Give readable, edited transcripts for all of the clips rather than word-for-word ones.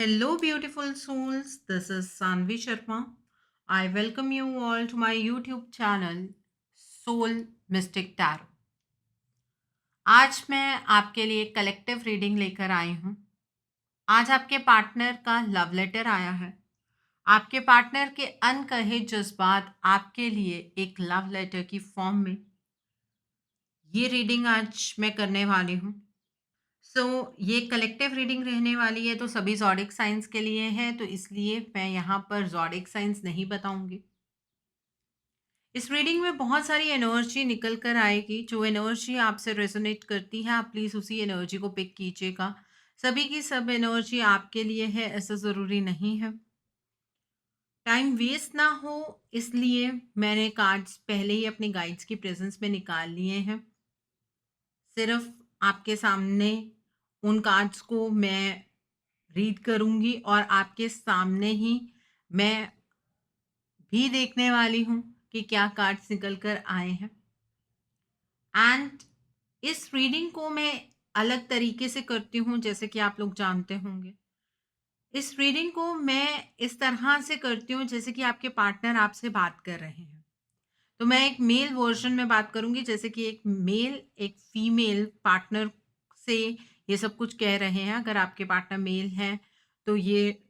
Hello, beautiful souls. This is Sanvi Sharma. I welcome you all to my YouTube channel, Soul Mystic Tarot. आज मैं आपके लिए collective reading लेकर आई हूँ। आज आपके पार्टनर का लव लेटर आया है। आपके पार्टनर के अनकहे जज्बात आपके लिए एक लव लेटर की फॉर्म में ये रीडिंग आज मैं करने वाली हूँ। ये कलेक्टिव रीडिंग रहने वाली है, तो सभी ज़ोडिएक साइंस के लिए है, तो इसलिए मैं यहाँ पर ज़ोडिएक साइंस नहीं बताऊंगी। इस रीडिंग में बहुत सारी एनर्जी निकल कर आएगी। जो एनर्जी आपसे रेजोनेट करती है, आप प्लीज़ उसी एनर्जी को पिक कीजिएगा। सभी की सब एनर्जी आपके लिए है, ऐसा ज़रूरी नहीं है। टाइम वेस्ट ना हो, इसलिए मैंने कार्ड्स पहले ही अपने गाइड्स की प्रेजेंस में निकाल लिए हैं। सिर्फ आपके सामने उन कार्ड्स को मैं रीड करूंगी और आपके सामने ही मैं भी देखने वाली हूँ कि क्या कार्ड्स निकल कर आए हैं। एंड इस रीडिंग को मैं अलग तरीके से करती हूँ, जैसे कि आप लोग जानते होंगे। इस रीडिंग को मैं इस तरह से करती हूँ जैसे कि आपके पार्टनर आपसे बात कर रहे हैं। तो मैं एक मेल वर्जन में बात करूंगी, जैसे कि एक मेल एक फीमेल पार्टनर से ये सब कुछ कह रहे हैं। अगर आपके पार्टनर मेल हैं तो ये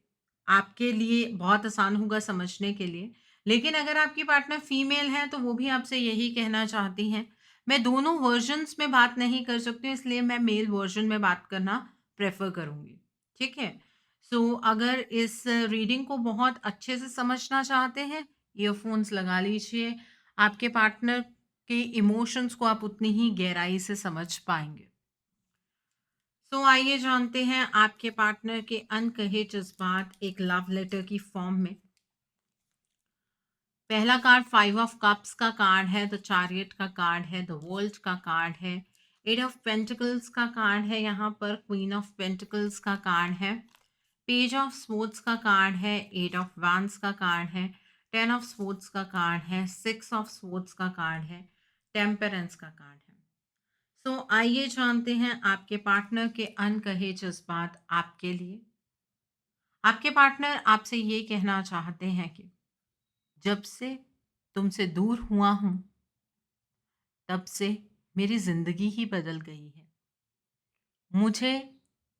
आपके लिए बहुत आसान होगा समझने के लिए। लेकिन अगर आपकी पार्टनर फीमेल है तो वो भी आपसे यही कहना चाहती हैं। मैं दोनों वर्जन्स में बात नहीं कर सकती हूँ, इसलिए मैं मेल वर्जन में बात करना प्रेफर करूँगी। ठीक है। अगर इस रीडिंग को बहुत अच्छे से समझना चाहते हैं, ईयरफोन्स लगा लीजिए। आपके पार्टनर के इमोशंस को आप उतनी ही गहराई से समझ पाएंगे। आइए जानते हैं आपके पार्टनर के अनकहे जज्बात एक लव लेटर की फॉर्म में। पहला कार्ड 5 ऑफ कप्स का कार्ड है, द चैरियट का कार्ड है, द वर्ल्ड का कार्ड है, 8 ऑफ पेंटिकल्स का कार्ड है, यहाँ पर क्वीन ऑफ पेंटिकल्स का कार्ड है, पेज ऑफ स्वॉर्ड्स का कार्ड है, 8 ऑफ वैंड्स का कार्ड है, 10 ऑफ स्वॉर्ड्स का कार्ड है, 6 ऑफ स्वॉर्ड्स का कार्ड है, टेम्परेंस का कार्ड है। आइए जानते हैं आपके पार्टनर के अनकहे जज्बात आपके लिए। आपके पार्टनर आपसे ये कहना चाहते हैं कि जब से तुमसे दूर हुआ हूं, तब से मेरी जिंदगी ही बदल गई है। मुझे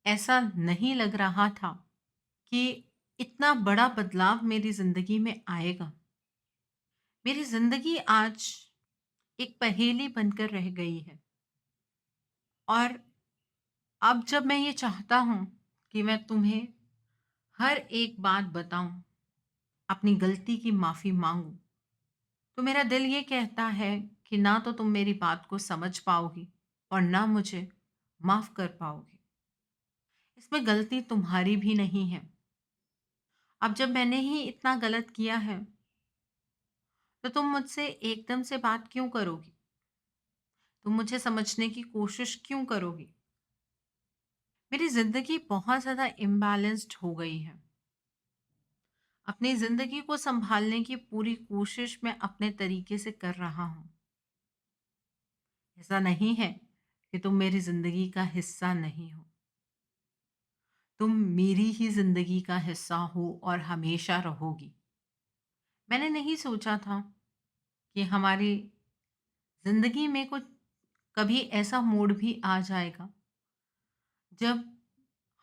ऐसा नहीं लग रहा था कि इतना बड़ा बदलाव मेरी जिंदगी में आएगा। मेरी जिंदगी आज एक पहेली बनकर रह गई है। और अब जब मैं ये चाहता हूं कि मैं तुम्हें हर एक बात बताऊं, अपनी गलती की माफ़ी मांगूं, तो मेरा दिल ये कहता है कि ना तो तुम मेरी बात को समझ पाओगी और ना मुझे माफ़ कर पाओगी। इसमें गलती तुम्हारी भी नहीं है। अब जब मैंने ही इतना गलत किया है, तो तुम मुझसे एकदम से बात क्यों करोगी? तुम मुझे समझने की कोशिश क्यों करोगी? मेरी ज़िंदगी बहुत ज़्यादा इम्बैलेंस्ड हो गई है। अपनी ज़िंदगी को सँभालने की पूरी कोशिश मैं अपने तरीके से कर रहा हूँ। ऐसा नहीं है कि तुम मेरी ज़िंदगी का हिस्सा नहीं हो। तुम मेरी ही ज़िंदगी का हिस्सा हो और हमेशा रहोगी। मैंने नहीं सोचा था कि हमारी ज़िंदगी में कुछ कभी ऐसा मोड़ भी आ जाएगा, जब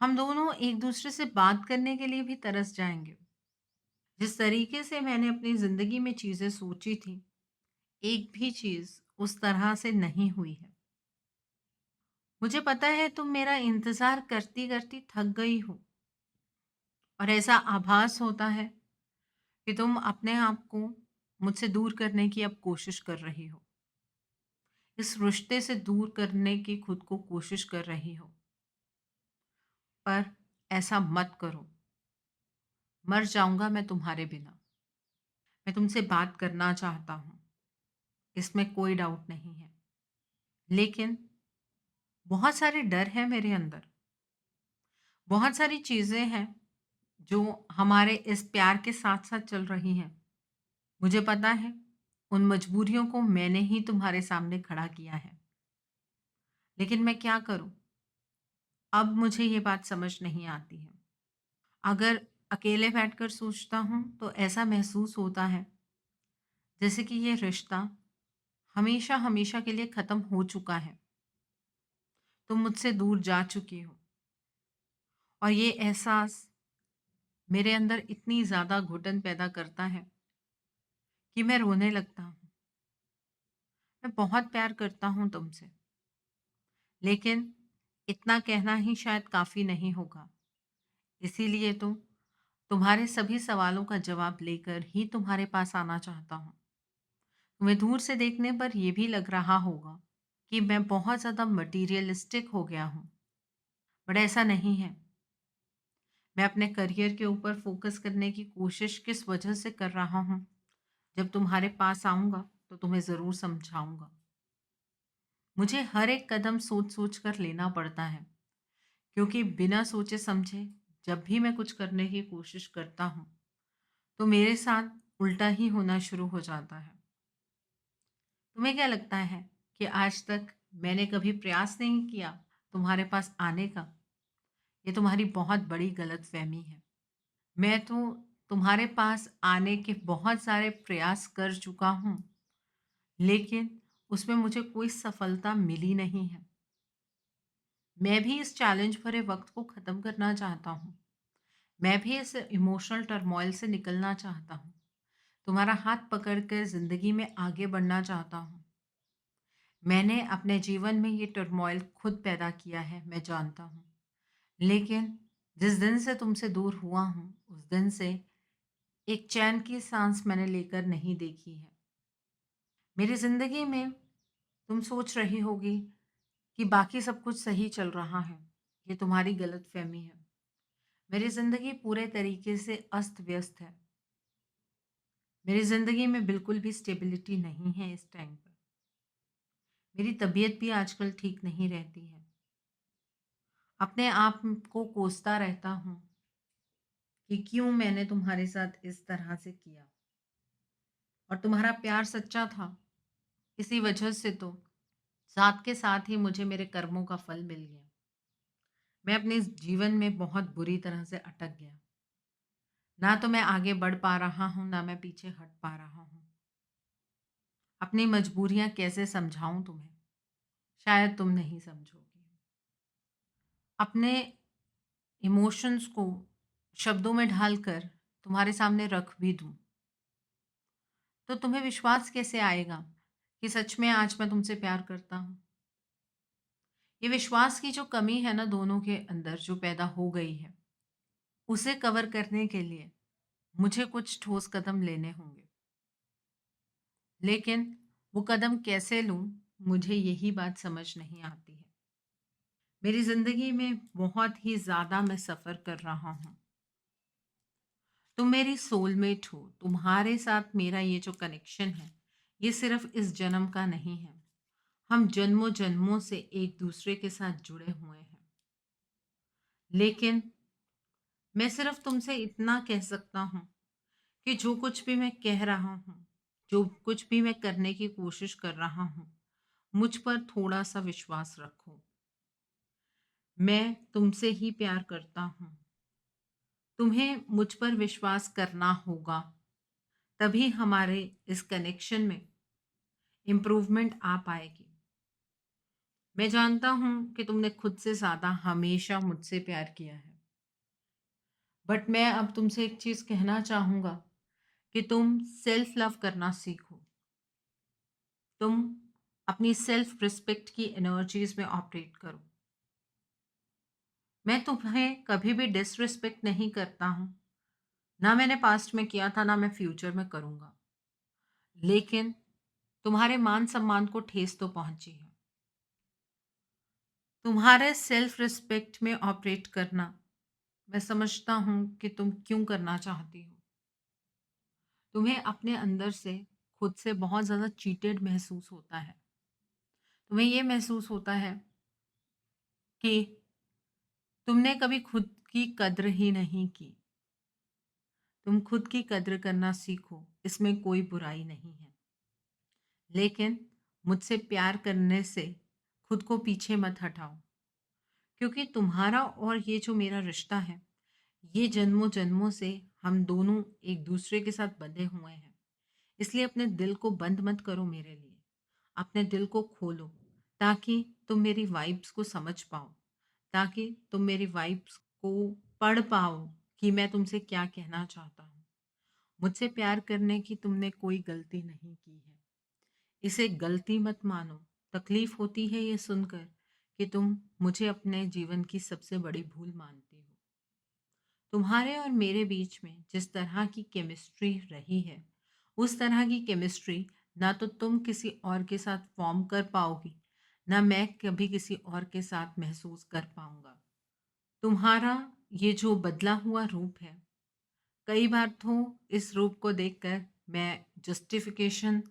हम दोनों एक दूसरे से बात करने के लिए भी तरस जाएँगे। जिस तरीके से मैंने अपनी ज़िंदगी में चीज़ें सोची थी, एक भी चीज़ उस तरह से नहीं हुई है। मुझे पता है तुम मेरा इंतज़ार करती-करती थक गई हो, और ऐसा आभास होता है कि तुम अपने आप को मुझसे दूर करने की अब कोशिश कर रही हो। इस रिश्ते से दूर करने की खुद को कोशिश कर रही हो। पर ऐसा मत करो। मर जाऊँगा मैं तुम्हारे बिना। मैं तुमसे बात करना चाहता हूँ, इसमें कोई डाउट नहीं है। लेकिन बहुत सारे डर हैं मेरे अंदर। बहुत सारी चीज़ें हैं जो हमारे इस प्यार के साथ-साथ चल रही हैं। मुझे पता है, उन मजबूरियों को मैंने ही तुम्हारे सामने खड़ा किया है। लेकिन मैं क्या करूँ? अब मुझे ये बात समझ नहीं आती है। अगर अकेले बैठकर सोचता हूँ तो ऐसा महसूस होता है जैसे कि ये रिश्ता हमेशा हमेशा के लिए ख़त्म हो चुका है। तुम मुझसे दूर जा चुकी हो और ये एहसास मेरे अंदर इतनी ज़्यादा घुटन पैदा करता है कि मैं रोने लगता हूँ। मैं बहुत प्यार करता हूँ तुमसे, लेकिन इतना कहना ही शायद काफ़ी नहीं होगा। इसीलिए तो तुम्हारे सभी सवालों का जवाब लेकर ही तुम्हारे पास आना चाहता हूँ। तुम्हें दूर से देखने पर यह भी लग रहा होगा कि मैं बहुत ज़्यादा मटीरियलिस्टिक हो गया हूँ, बट ऐसा नहीं है। मैं अपने करियर के ऊपर फोकस करने की कोशिश किस वजह से कर रहा हूँ, जब तुम्हारे पास आऊँगा तो तुम्हें ज़रूर समझाऊँगा। मुझे हर एक कदम सोच सोच कर लेना पड़ता है, क्योंकि बिना सोचे समझे जब भी मैं कुछ करने की कोशिश करता हूँ, तो मेरे साथ उल्टा ही होना शुरू हो जाता है। तुम्हें क्या लगता है कि आज तक मैंने कभी प्रयास नहीं किया तुम्हारे पास आने का? ये तुम्हारी बहुत बड़ी गलतफहमी है। मैं तो तुम्हारे पास आने के बहुत सारे प्रयास कर चुका हूँ, लेकिन उसमें मुझे कोई सफलता मिली नहीं है। मैं भी इस चैलेंज भरे वक्त को ख़त्म करना चाहता हूँ। मैं भी इस इमोशनल टर्मॉइल से निकलना चाहता हूँ। तुम्हारा हाथ पकड़कर ज़िंदगी में आगे बढ़ना चाहता हूँ। मैंने अपने जीवन में ये टर्मॉइल खुद पैदा किया है, मैं जानता हूँ। लेकिन जिस दिन से तुमसे दूर हुआ हूँ, उस दिन से एक चैन की सांस मैंने लेकर नहीं देखी है। मेरी ज़िंदगी में तुम सोच रही होगी कि बाकी सब कुछ सही चल रहा है। ये तुम्हारी गलतफ़हमी है। मेरी ज़िंदगी पूरे तरीके से अस्त-व्यस्त है। मेरी ज़िंदगी में बिल्कुल भी स्टेबिलिटी नहीं है इस टाइम पर। मेरी तबीयत भी आजकल ठीक नहीं रहती है। अपने आप को कोसता रहता हूँ कि क्यों मैंने तुम्हारे साथ इस तरह से किया, और तुम्हारा प्यार सच्चा था, इसी वजह से तो साथ के साथ ही मुझे मेरे कर्मों का फल मिल गया। मैं अपने इस जीवन में बहुत बुरी तरह से अटक गया। ना तो मैं आगे बढ़ पा रहा हूँ, ना मैं पीछे हट पा रहा हूँ। अपनी मजबूरियाँ कैसे समझाऊँ तुम्हें? शायद तुम नहीं समझोगी। अपने इमोशंस को शब्दों में ढालकर तुम्हारे सामने रख भी दूँ, तो तुम्हें विश्वास कैसे आएगा कि सच में आज मैं तुमसे प्यार करता हूँ? ये विश्वास की जो कमी है ना दोनों के अंदर जो पैदा हो गई है, उसे कवर करने के लिए मुझे कुछ ठोस कदम लेने होंगे। लेकिन वो कदम कैसे लूँ, मुझे यही बात समझ नहीं आती है। मेरी ज़िंदगी में बहुत ही ज़्यादा मैं सफ़र कर रहा हूँ। तुम मेरी सोलमेट हो। तुम्हारे साथ मेरा ये जो कनेक्शन है, ये सिर्फ़ इस जन्म का नहीं है। हम जन्मों-जन्मों से एक दूसरे के साथ जुड़े हुए हैं। लेकिन मैं सिर्फ़ तुमसे इतना कह सकता हूँ कि जो कुछ भी मैं कह रहा हूँ, जो कुछ भी मैं करने की कोशिश कर रहा हूँ, मुझ पर थोड़ा-सा विश्वास रखो। मैं तुमसे ही प्यार करता हूँ। तुम्हें मुझ पर विश्वास करना होगा, तभी हमारे इस कनेक्शन में इम्प्रूवमेंट आ पाएगी। मैं जानता हूँ कि तुमने खुद से ज़्यादा हमेशा मुझसे प्यार किया है। बट मैं अब तुमसे एक चीज़ कहना चाहूँगा कि तुम सेल्फ लव करना सीखो। तुम अपनी सेल्फ रिस्पेक्ट की एनर्जीज़ में ऑपरेट करो। मैं तुम्हें कभी भी डिसरिस्पेक्ट नहीं करता हूँ। ना मैंने पास्ट में किया था, ना मैं फ्यूचर में करूँगा। लेकिन तुम्हारे मान-सम्मान को ठेस तो पहुँची है। तुम्हारे सेल्फ रिस्पेक्ट में ऑपरेट करना, मैं समझता हूँ कि तुम क्यों करना चाहती हो। तुम्हें अपने अंदर से खुद से बहुत ज़्यादा चीटेड महसूस होता है। तुम्हें ये महसूस होता है कि तुमने कभी खुद की कद्र ही नहीं की। तुम खुद की कद्र करना सीखो, इसमें कोई बुराई नहीं है। लेकिन मुझसे प्यार करने से खुद को पीछे मत हटाओ, क्योंकि तुम्हारा और ये जो मेरा रिश्ता है, ये जन्मों जन्मों से हम दोनों एक दूसरे के साथ बंधे हुए हैं। इसलिए अपने दिल को बंद मत करो मेरे लिए। अपने दिल को खोलो ताकि तुम मेरी वाइब्स को समझ पाओ, ताकि तुम मेरी वाइब्स को पढ़ पाओ कि मैं तुमसे क्या कहना चाहता हूँ। मुझसे प्यार करने की तुमने कोई गलती नहीं की है। इसे गलती मत मानो। तकलीफ होती है ये सुनकर कि तुम मुझे अपने जीवन की सबसे बड़ी भूल मानती हो। तुम्हारे और मेरे बीच में जिस तरह की केमिस्ट्री रही है, उस तरह की केमिस्ट्री ना तो तुम किसी और के साथ फॉर्म कर पाओगी, ना मैं कभी किसी और के साथ महसूस कर पाऊंगा। तुम्हारा ये जो बदला हुआ रूप है, कई बार तो इस रूप को देखकर मैं जस्टिफिकेशन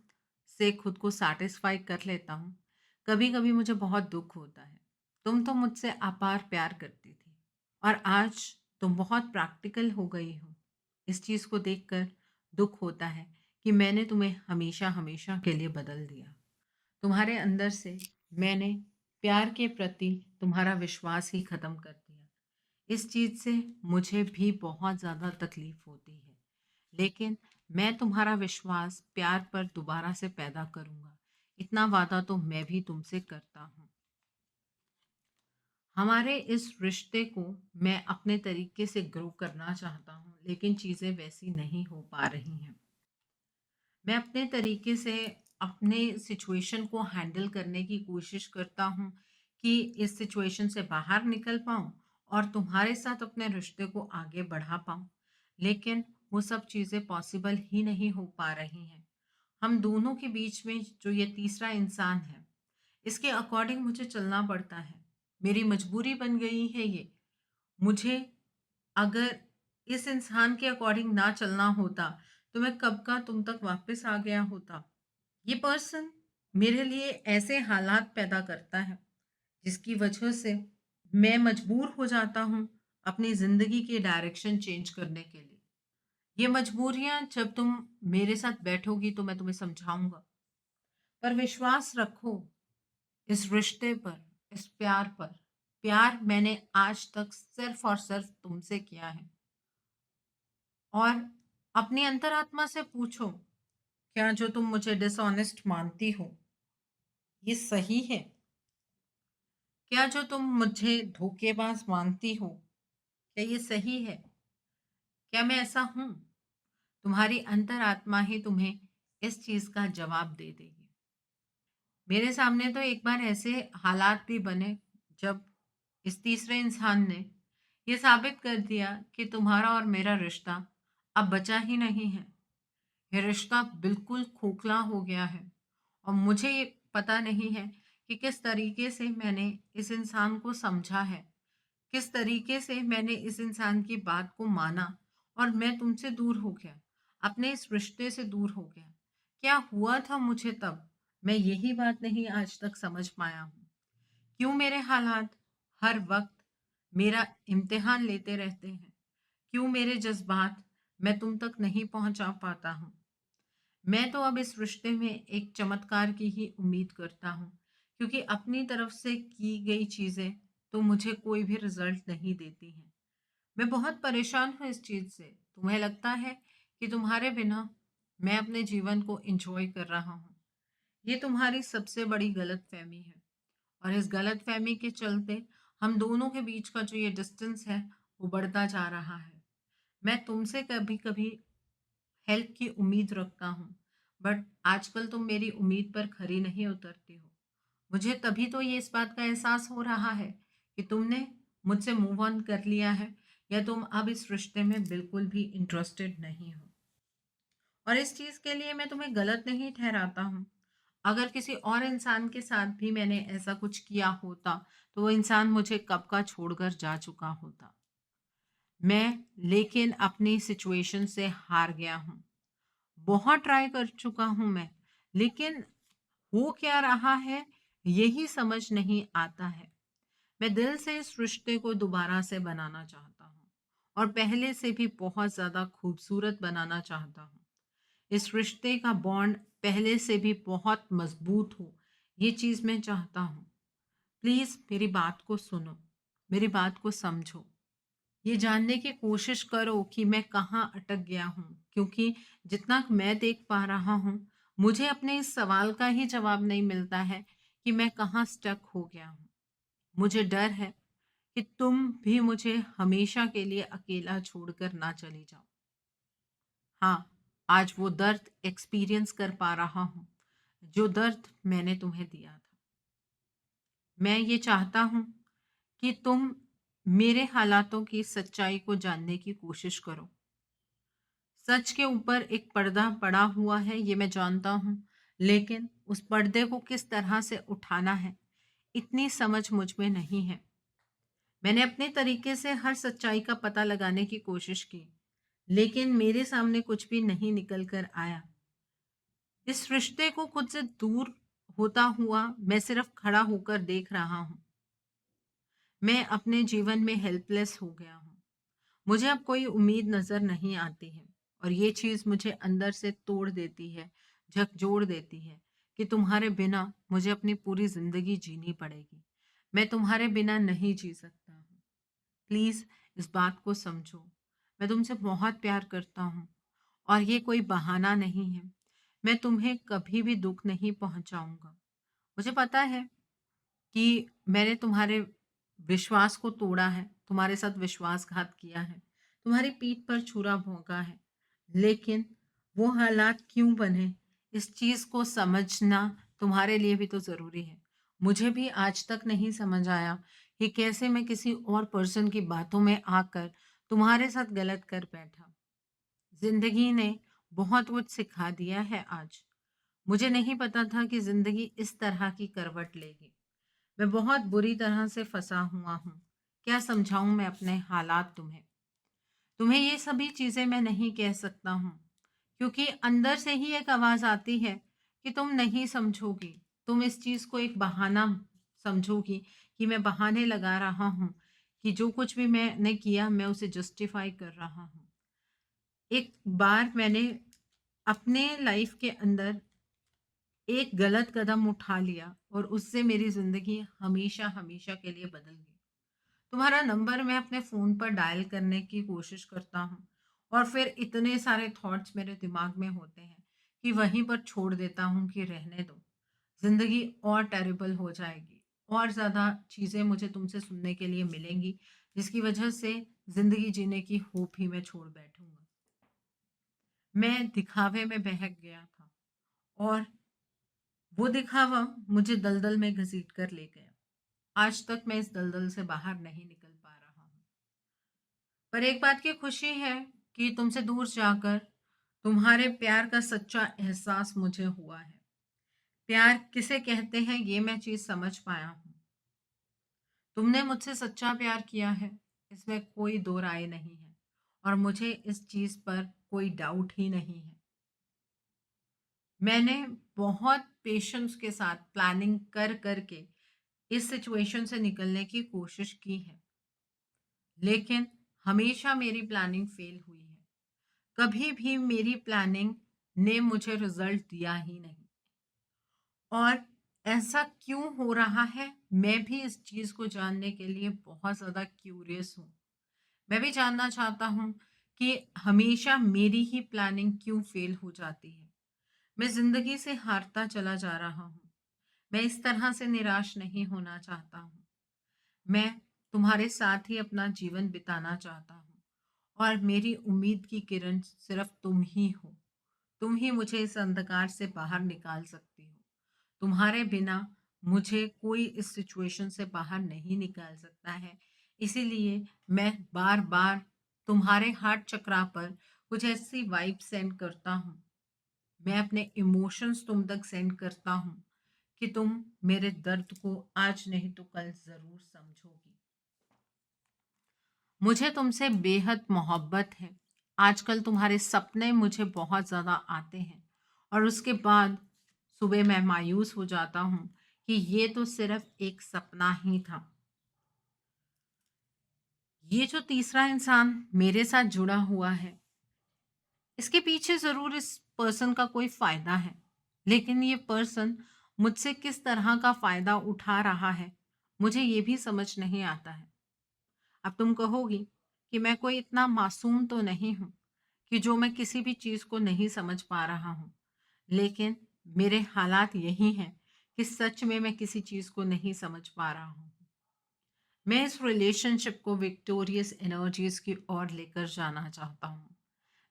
से खुद को सैटिस्फाई कर लेता हूँ। कभी कभी मुझे बहुत दुख होता है। तुम तो मुझसे अपार प्यार करती थी और आज तुम बहुत प्रैक्टिकल हो गई हो। इस चीज़ को देखकर दुख होता है कि मैंने तुम्हें हमेशा हमेशा के लिए बदल दिया। तुम्हारे अंदर से मैंने प्यार के प्रति तुम्हारा विश्वास ही खत्म कर दिया। इस चीज़ से मुझे भी बहुत ज़्यादा तकलीफ होती है, लेकिन मैं तुम्हारा विश्वास प्यार पर दोबारा से पैदा करूँगा। इतना वादा तो मैं भी तुमसे करता हूँ। हमारे इस रिश्ते को मैं अपने तरीके से ग्रो करना चाहता हूँ, लेकिन चीज़ें वैसी नहीं हो पा रही हैं। मैं अपने तरीके से अपने सिचुएशन को हैंडल करने की कोशिश करता हूँ कि इस सिचुएशन से बाहर निकल पाऊँ और तुम्हारे साथ अपने रिश्ते को आगे बढ़ा पाऊँ। लेकिन वो सब चीज़ें पॉसिबल ही नहीं हो पा रही हैं। हम दोनों के बीच में जो ये तीसरा इंसान है, इसके अकॉर्डिंग मुझे चलना पड़ता है। मेरी मजबूरी बन गई है ये। मुझे अगर इस इंसान के अकॉर्डिंग ना चलना होता, तो मैं कब का तुम तक वापस आ गया होता। ये पर्सन मेरे लिए ऐसे हालात पैदा करता है, जिसकी वजह से मैं मजबूर हो जाता हूँ अपनी ज़िंदगी की डायरेक्शन चेंज करने के लिए। ये मजबूरियाँ जब तुम मेरे साथ बैठोगी तो मैं तुम्हें समझाऊँगा। पर विश्वास रखो इस रिश्ते पर, इस प्यार पर। प्यार मैंने आज तक सिर्फ़ और सिर्फ़ तुमसे किया है। और अपनी अंतरात्मा से पूछो, क्या जो तुम मुझे डिसऑनेस्ट मानती हो, ये सही है? क्या जो तुम मुझे धोखेबाज मानती हो, क्या ये सही है? क्या मैं ऐसा हूँ? तुम्हारी अंतरात्मा ही तुम्हें इस चीज़ का जवाब दे देगी। मेरे सामने तो एक बार ऐसे हालात भी बने जब इस तीसरे इंसान ने ये साबित कर दिया कि तुम्हारा और मेरा रिश्ता अब बचा ही नहीं है। ये रिश्ता बिल्कुल खोखला हो गया है और मुझे ये पता नहीं है कि किस तरीके से मैंने इस इंसान को समझा है, किस तरीके से मैंने इस इंसान की बात को माना और मैं तुमसे दूर हो गया, अपने इस रिश्ते से दूर हो गया। क्या हुआ था मुझे तब? मैं यही बात नहीं आज तक समझ पाया हूँ। क्यों मेरे हालात हर वक्त मेरा इम्तिहान लेते रहते हैं? क्यों मेरे जज्बात मैं तुम तक नहीं पहुंचा पाता हूँ? मैं तो अब इस रिश्ते में एक चमत्कार की ही उम्मीद करता हूँ, क्योंकि अपनी तरफ से की गई चीज़ें तो मुझे कोई भी रिजल्ट नहीं देती हैं। मैं बहुत परेशान हूँ इस चीज़ से। तुम्हें लगता है कि तुम्हारे बिना मैं अपने जीवन को एंजॉय कर रहा हूँ। ये तुम्हारी सबसे बड़ी गलतफहमी है और इस गलतफहमी के चलते हम दोनों के बीच का जो ये डिस्टेंस है, वो बढ़ता जा रहा है। मैं तुमसे कभी-कभी हेल्प की उम्मीद रखता हूँ, बट आजकल तुम मेरी उम्मीद पर खरी नहीं उतरती हो। मुझे तभी तो ये इस बात का एहसास हो रहा है कि तुमने मुझसे मूव ऑन कर लिया है या तुम अब इस रिश्ते में बिल्कुल भी इंटरेस्टेड नहीं हो। और इस चीज़ के लिए मैं तुम्हें गलत नहीं ठहराता हूँ। अगर किसी और इंसान के साथ भी मैंने ऐसा कुछ किया होता, तो वो इंसान मुझे कब का छोड़कर जा चुका होता। मैं लेकिन अपनी सिचुएशन से हार गया हूँ। बहुत ट्राई कर चुका हूँ मैं, लेकिन हो क्या रहा है यही समझ नहीं आता है। मैं दिल से इस रिश्ते को दोबारा से बनाना चाहता हूँ और पहले से भी बहुत ज़्यादा खूबसूरत बनाना चाहता हूँ। इस रिश्ते का बॉन्ड पहले से भी बहुत मजबूत हो, ये चीज़ मैं चाहता हूँ। प्लीज़ मेरी बात को सुनो, मेरी बात को समझो। ये जानने की कोशिश करो कि मैं कहाँ अटक गया हूँ, क्योंकि जितना मैं देख पा रहा हूँ, मुझे अपने इस सवाल का ही जवाब नहीं मिलता है कि मैं कहाँ स्टक हो गया हूँ। मुझे डर है कि तुम भी मुझे हमेशा के लिए अकेला छोड़कर ना चले जाओ। हाँ, आज वो दर्द एक्सपीरियंस कर पा रहा हूँ, जो दर्द मैंने तुम्हें दिया था। मैं ये चाहता हूँ कि तुम मेरे हालातों की सच्चाई को जानने की कोशिश करो। सच के ऊपर एक पर्दा पड़ा हुआ है, ये मैं जानता हूँ, लेकिन उस पर्दे को किस तरह से उठाना है, इतनी समझ मुझ में नहीं है। मैंने अपने तरीके से हर सच्चाई का पता लगाने की कोशिश की, लेकिन मेरे सामने कुछ भी नहीं निकल कर आया। इस रिश्ते को खुद से दूर होता हुआ मैं सिर्फ खड़ा होकर देख रहा हूँ। मैं अपने जीवन में हेल्पलेस हो गया हूँ। मुझे अब कोई उम्मीद नज़र नहीं आती है, और ये चीज़ मुझे अंदर से तोड़ देती है, झकझोर देती है कि तुम्हारे बिना मुझे अपनी पूरी ज़िंदगी जीनी पड़ेगी। मैं तुम्हारे बिना नहीं जी सकता हूँ। प्लीज़ इस बात को समझो। मैं तुमसे बहुत प्यार करता हूँ, और ये कोई बहाना नहीं है। मैं तुम्हें कभी भी दुःख नहीं पहुँचाऊँगा। मुझे पता है कि मैंने तुम्हारे विश्वास को तोड़ा है, तुम्हारे साथ विश्वासघात किया है, तुम्हारी पीठ पर छुरा भोंका है, लेकिन वो हालात क्यों बने, इस चीज़ को समझना तुम्हारे लिए भी तो ज़रूरी है। मुझे भी आज तक नहीं समझ आया कि कैसे मैं किसी और पर्सन की बातों में आकर तुम्हारे साथ गलत कर बैठा। ज़िंदगी ने बहुत कुछ सिखा दिया है आज। मुझे नहीं पता था कि ज़िंदगी इस तरह की करवट लेगी। मैं बहुत बुरी तरह से फंसा हुआ हूँ। क्या समझाऊँ मैं अपने हालात तुम्हें? तुम्हें ये सभी चीज़ें मैं नहीं कह सकता हूँ, क्योंकि अंदर से ही एक आवाज़ आती है कि तुम नहीं समझोगी। तुम इस चीज़ को एक बहाना समझोगी कि मैं बहाने लगा रहा हूँ, कि जो कुछ भी मैंने किया मैं उसे जस्टिफ़ाई कर रहा हूँ। एक बार मैंने अपने लाइफ़ के अंदर एक गलत कदम उठा लिया, और उससे मेरी ज़िंदगी हमेशा-हमेशा के लिए बदल गई। तुम्हारा नंबर मैं अपने फ़ोन पर डायल करने की कोशिश करता हूँ, और फिर इतने सारे थॉट्स मेरे दिमाग में होते हैं कि वहीं पर छोड़ देता हूँ कि रहने दो। ज़िंदगी और टेरिबल हो जाएगी, और ज़्यादा चीज़ें मुझे तुमसे सुनने के लिए मिलेंगी, जिसकी वजह से ज़िंदगी जीने की होप ही मैं छोड़ बैठूँगा। मैं दिखावे में बहक गया था, और वो दिखावा मुझे दलदल में घसीट कर ले गया। आज तक मैं इस दलदल से बाहर नहीं निकल पा रहा हूँ। पर एक बात की खुशी है कि तुमसे दूर जाकर तुम्हारे प्यार का सच्चा एहसास मुझे हुआ है। प्यार किसे कहते हैं ये मैं चीज़ समझ पाया हूँ। तुमने मुझसे सच्चा प्यार किया है, इसमें कोई दो राय नहीं है, और मुझे इस चीज़ पर कोई डाउट ही नहीं है। मैंने बहुत पेशेंस के साथ प्लानिंग कर करके इस सिचुएशन से निकलने की कोशिश की है, लेकिन हमेशा मेरी प्लानिंग फेल हुई है। कभी भी मेरी प्लानिंग ने मुझे रिजल्ट दिया ही नहीं, और ऐसा क्यों हो रहा है, मैं भी इस चीज़ को जानने के लिए बहुत ज़्यादा क्यूरियस हूँ। मैं भी जानना चाहता हूँ कि हमेशा मेरी ही प्लानिंग क्यों फेल हो जाती है। मैं ज़िंदगी से हारता चला जा रहा हूँ। मैं इस तरह से निराश नहीं होना चाहता हूँ। मैं तुम्हारे साथ ही अपना जीवन बिताना चाहता हूँ, और मेरी उम्मीद की किरण सिर्फ तुम ही हो। तुम ही मुझे इस अंधकार से बाहर निकाल सकती हो। तुम्हारे बिना मुझे कोई इस सिचुएशन से बाहर नहीं निकाल सकता है। इसीलिए मैं बार-बार तुम्हारे हार्ट चक्रा पर कुछ ऐसी वाइब सेंड करता हूँ। मैं अपने इमोशंस तुम तक सेंड करता हूँ कि तुम मेरे दर्द को आज नहीं तो कल ज़रूर समझोगी। मुझे तुमसे बेहद मोहब्बत है। आजकल तुम्हारे सपने मुझे बहुत ज़्यादा आते हैं, और उसके बाद सुबह मैं मायूस हो जाता हूँ कि ये तो सिर्फ एक सपना ही था। ये जो तीसरा इंसान मेरे साथ जुड़ा हुआ है, इसके पीछे ज़रूर इस पर्सन का कोई फ़ायदा है, लेकिन ये पर्सन मुझसे किस तरह का फ़ायदा उठा रहा है, मुझे ये भी समझ नहीं आता है। अब तुम कहोगी कि मैं कोई इतना मासूम तो नहीं हूँ कि जो मैं किसी भी चीज़ को नहीं समझ पा रहा हूँ। लेकिन मेरे हालात यही हैं कि सच में मैं किसी चीज़ को नहीं समझ पा रहा हूँ। मैं इस रिलेशनशिप को विक्टोरियस एनर्जीज़ की ओर लेकर जाना चाहता हूँ।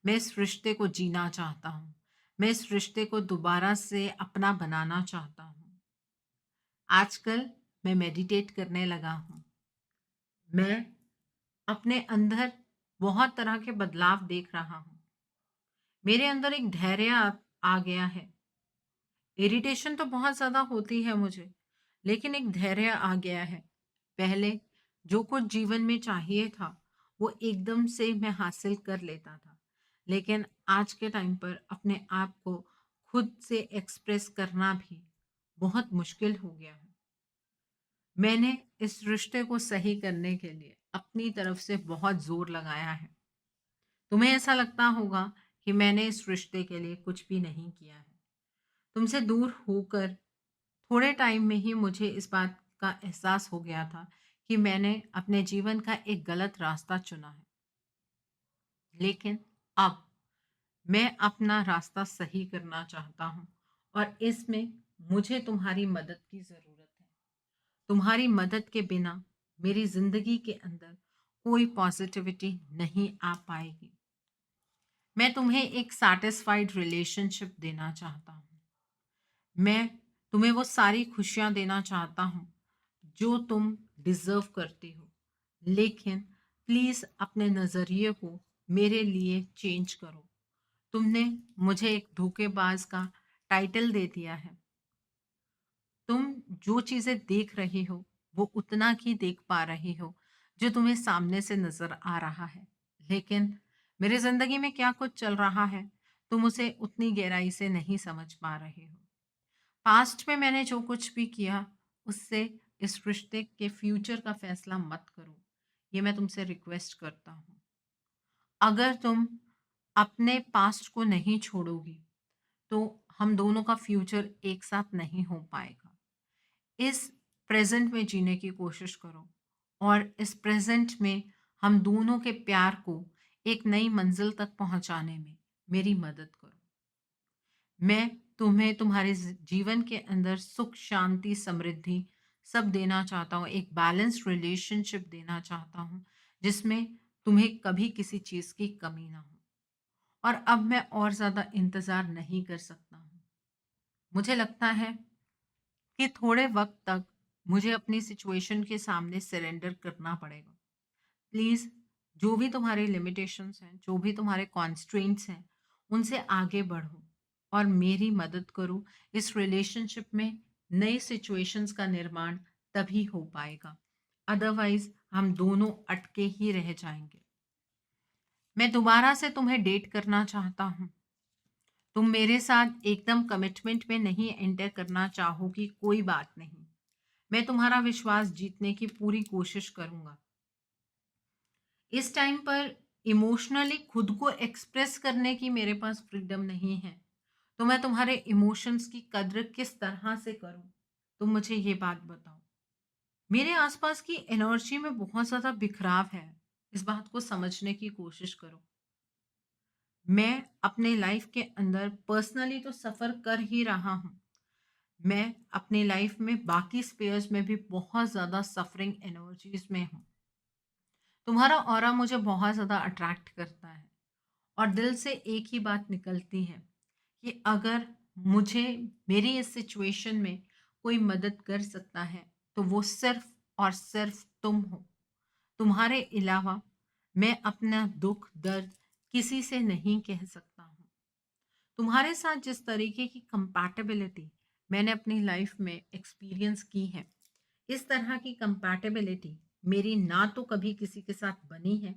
मैं इस रिश्ते को जीना चाहता हूँ। मैं इस रिश्ते को दोबारा से अपना बनाना चाहता हूँ। आजकल मैं मेडिटेट करने लगा हूँ। मैं अपने अंदर बहुत तरह के बदलाव देख रहा हूँ। मेरे अंदर एक धैर्य आ गया है। इरिटेशन तो बहुत ज़्यादा होती है मुझे, लेकिन एक धैर्य आ गया है। पहले जो कुछ जीवन में चाहिए था, वो एकदम से मैं हासिल कर लेता था। लेकिन आज के टाइम पर अपने आप को खुद से एक्सप्रेस करना भी बहुत मुश्किल हो गया है। मैंने इस रिश्ते को सही करने के लिए अपनी तरफ से बहुत ज़ोर लगाया है। तुम्हें ऐसा लगता होगा कि मैंने इस रिश्ते के लिए कुछ भी नहीं किया है। तुमसे दूर होकर थोड़े टाइम में ही मुझे इस बात का एहसास हो गया था कि मैंने अपने जीवन का एक गलत रास्ता चुना है। लेकिन अब मैं अपना रास्ता सही करना चाहता हूँ और इसमें मुझे तुम्हारी मदद की ज़रूरत है। तुम्हारी मदद के बिना मेरी ज़िंदगी के अंदर कोई पॉजिटिविटी नहीं आ पाएगी। मैं तुम्हें एक सैटिस्फाइड रिलेशनशिप देना चाहता हूँ। मैं तुम्हें वो सारी खुशियाँ देना चाहता हूँ जो तुम डिज़र्व करती हो। लेकिन प्लीज़ अपने नज़रिए को मेरे लिए चेंज करो। तुमने मुझे एक धोखेबाज का टाइटल दे दिया है। तुम जो चीज़ें देख रही हो, वो उतना ही देख पा रही हो, जो तुम्हें सामने से नज़र आ रहा है। लेकिन मेरी ज़िंदगी में क्या कुछ चल रहा है, तुम उसे उतनी गहराई से नहीं समझ पा रहे हो। पास्ट में मैंने जो कुछ भी किया, उससे इस रिश्ते के फ्यूचर का फ़ैसला मत करो। ये मैं तुमसे रिक्वेस्ट करता हूँ। अगर तुम अपने पास्ट को नहीं छोड़ोगी, तो हम दोनों का फ्यूचर एक साथ नहीं हो पाएगा। इस प्रेजेंट में जीने की कोशिश करो और इस प्रेजेंट में हम दोनों के प्यार को एक नई मंजिल तक पहुंचाने में मेरी मदद करो। मैं तुम्हें तुम्हारे जीवन के अंदर सुख, शांति, समृद्धि सब देना चाहता हूँ। एक बैलेंस्ड रिलेशनशिप देना चाहता हूँ जिसमें तुम्हें कभी किसी चीज़ की कमी ना हो। और अब मैं और ज़्यादा इंतज़ार नहीं कर सकता हूँ। मुझे लगता है कि थोड़े वक्त तक मुझे अपनी सिचुएशन के सामने सरेंडर करना पड़ेगा। प्लीज़, जो भी तुम्हारे लिमिटेशंस हैं, जो भी तुम्हारे कॉन्स्ट्रेंट्स हैं, उनसे आगे बढ़ो और मेरी मदद करो। इस रिलेशनशिप में नई सिचुएशंस का निर्माण तभी हो पाएगा। अदरवाइज़ हम दोनों अटके ही रह जाएँगे। मैं दोबारा से तुम्हें डेट करना चाहता हूँ। तुम मेरे साथ एकदम कमिटमेंट में नहीं एंटर करना चाहोगी, कोई बात नहीं। मैं तुम्हारा विश्वास जीतने की पूरी कोशिश करूँगा। इस टाइम पर इमोशनली खुद को एक्सप्रेस करने की मेरे पास फ्रीडम नहीं है। तो मैं तुम्हारे इमोशंस की कद्र किस तरह से करूँ? तुम मुझे ये बात बताओ। मेरे आसपास की एनर्जी में बहुत ज़्यादा बिखराव है। इस बात को समझने की कोशिश करो। मैं अपने लाइफ के अंदर पर्सनली तो सफ़र कर ही रहा हूँ। मैं अपनी लाइफ में बाकी स्पेयर्स में भी बहुत ज़्यादा सफरिंग एनर्जीज़ में हूँ। तुम्हारा ऑरा मुझे बहुत ज़्यादा अट्रैक्ट करता है और दिल से एक ही बात निकलती है कि अगर मुझे मेरी इस सिचुएशन में कोई मदद कर सकता है, तो वो सिर्फ़ और सिर्फ़ तुम हो। तुम्हारे अलावा मैं अपना दुःख, दर्द किसी से नहीं कह सकता हूँ। तुम्हारे साथ जिस तरीके की कंपैटिबिलिटी मैंने अपनी लाइफ में एक्सपीरियंस की है, इस तरह की कंपैटिबिलिटी मेरी ना तो कभी किसी के साथ बनी है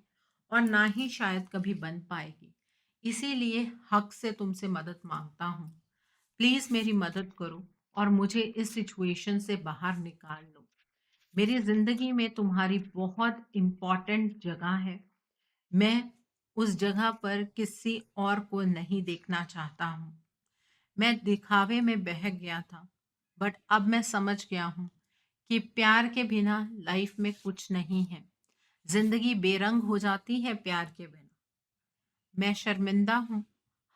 और ना ही शायद कभी बन पाएगी। इसीलिए हक से तुमसे मदद मांगता हूँ। प्लीज़ मेरी मदद करो और मुझे इस सिचुएशन से बाहर निकाल लो। मेरी ज़िंदगी में तुम्हारी बहुत इम्पोर्टेंट जगह है। मैं उस जगह पर किसी और को नहीं देखना चाहता हूँ। मैं दिखावे में बहक गया था, बट अब मैं समझ गया हूँ कि प्यार के बिना लाइफ में कुछ नहीं है। जिंदगी बेरंग हो जाती है प्यार के बिना। मैं शर्मिंदा हूँ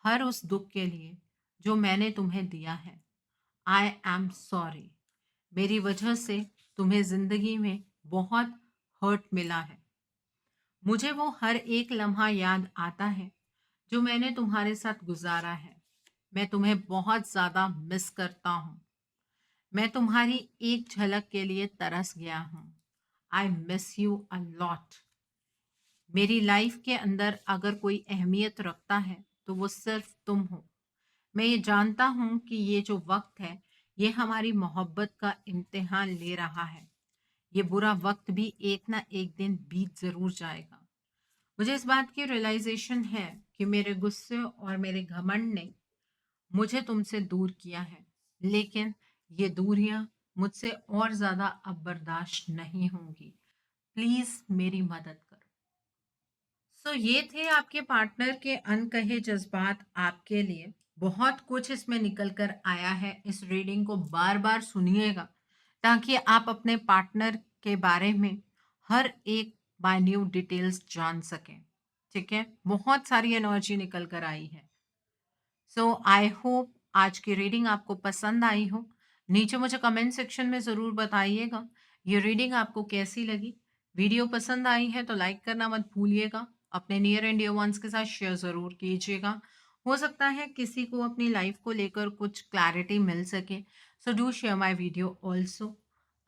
हर उस दुख के लिए जो मैंने तुम्हें दिया है। I am sorry. मेरी वजह से तुम्हें जिंदगी में बहुत हर्ट मिला है। मुझे वो हर एक लम्हा याद आता है जो मैंने तुम्हारे साथ गुजारा है। मैं तुम्हें बहुत ज़्यादा मिस करता हूँ। मैं तुम्हारी एक झलक के लिए तरस गया हूँ। I miss you a lot. मेरी लाइफ के अंदर अगर कोई अहमियत रखता है तो वो सिर्फ तुम हो। मैं ये जानता हूँ कि ये जो वक्त है ये हमारी मोहब्बत का इम्तिहान ले रहा है। ये बुरा वक्त भी एक ना एक दिन बीत ज़रूर जाएगा। मुझे इस बात की रियलाइजेशन है कि मेरे गुस्से और मेरे घमंड ने मुझे तुमसे दूर किया है, लेकिन ये दूरियां मुझसे और ज़्यादा अब बर्दाश्त नहीं होंगी। प्लीज़ मेरी मदद करो। ये थे आपके पार्टनर के अनकहे जज्बात आपके लिए। बहुत कुछ इसमें निकल कर आया है। इस रीडिंग को बार बार सुनिएगा ताकि आप अपने पार्टनर के बारे में हर एक माइन्यूट डिटेल्स जान सकें। ठीक है, बहुत सारी एनर्जी निकल कर आई है। आई होप आज की रीडिंग आपको पसंद आई हो। नीचे मुझे कमेंट सेक्शन में ज़रूर बताइएगा ये रीडिंग आपको कैसी लगी। वीडियो पसंद आई है तो लाइक करना मत भूलिएगा। अपने नियर एंड डियर वंस के साथ शेयर ज़रूर कीजिएगा। हो सकता है किसी को अपनी लाइफ को लेकर कुछ क्लैरिटी मिल सके। Do share my video also.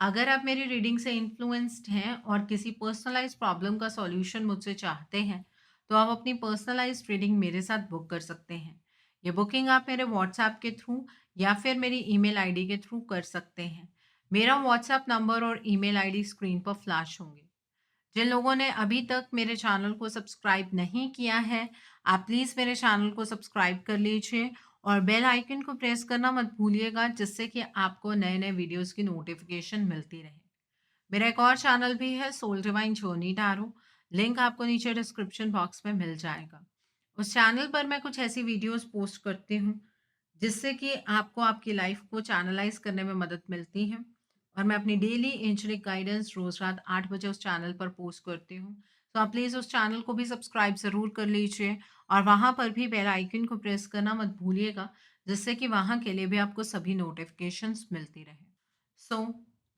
अगर आप मेरी रीडिंग से इन्फ्लुएंस्ड हैं और किसी पर्सनलाइज प्रॉब्लम का सॉल्यूशन मुझसे चाहते हैं तो आप अपनी पर्सनलाइज रीडिंग मेरे साथ बुक कर सकते हैं। ये बुकिंग आप मेरे व्हाट्सएप के थ्रू या फिर मेरी ईमेल आईडी के थ्रू कर सकते हैं। मेरा व्हाट्सएप नंबर और ईमेल आईडी स्क्रीन पर फ्लैश होंगे। जिन लोगों ने अभी तक मेरे चैनल को सब्सक्राइब नहीं किया है, आप प्लीज़ मेरे चैनल को सब्सक्राइब कर लीजिए और बेल आइकन को प्रेस करना मत भूलिएगा जिससे कि आपको नए-नए वीडियोज़ की नोटिफ़िकेशन मिलती रहे। मेरा एक और चैनल भी है Soul Divine Journey Tarot, link आपको नीचे डिस्क्रिप्शन बॉक्स में मिल जाएगा। उस चैनल पर मैं कुछ ऐसी वीडियोज़ पोस्ट करती हूँ जिससे कि आपको आपकी लाइफ को चैनलाइज़ करने में मदद मिलती है और मैं अपनी डेली एंजलिक गाइडेंस रोज़ रात 8 बजे उस चैनल पर पोस्ट करती हूँ। आप प्लीज़ उस चैनल को भी सब्सक्राइब ज़रूर कर लीजिए और वहाँ पर भी बेल आइकन को प्रेस करना मत भूलिएगा जिससे कि वहाँ के लिए भी आपको सभी नोटिफिकेशंस मिलती रहे।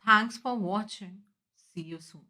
Thanks for watching. See you soon.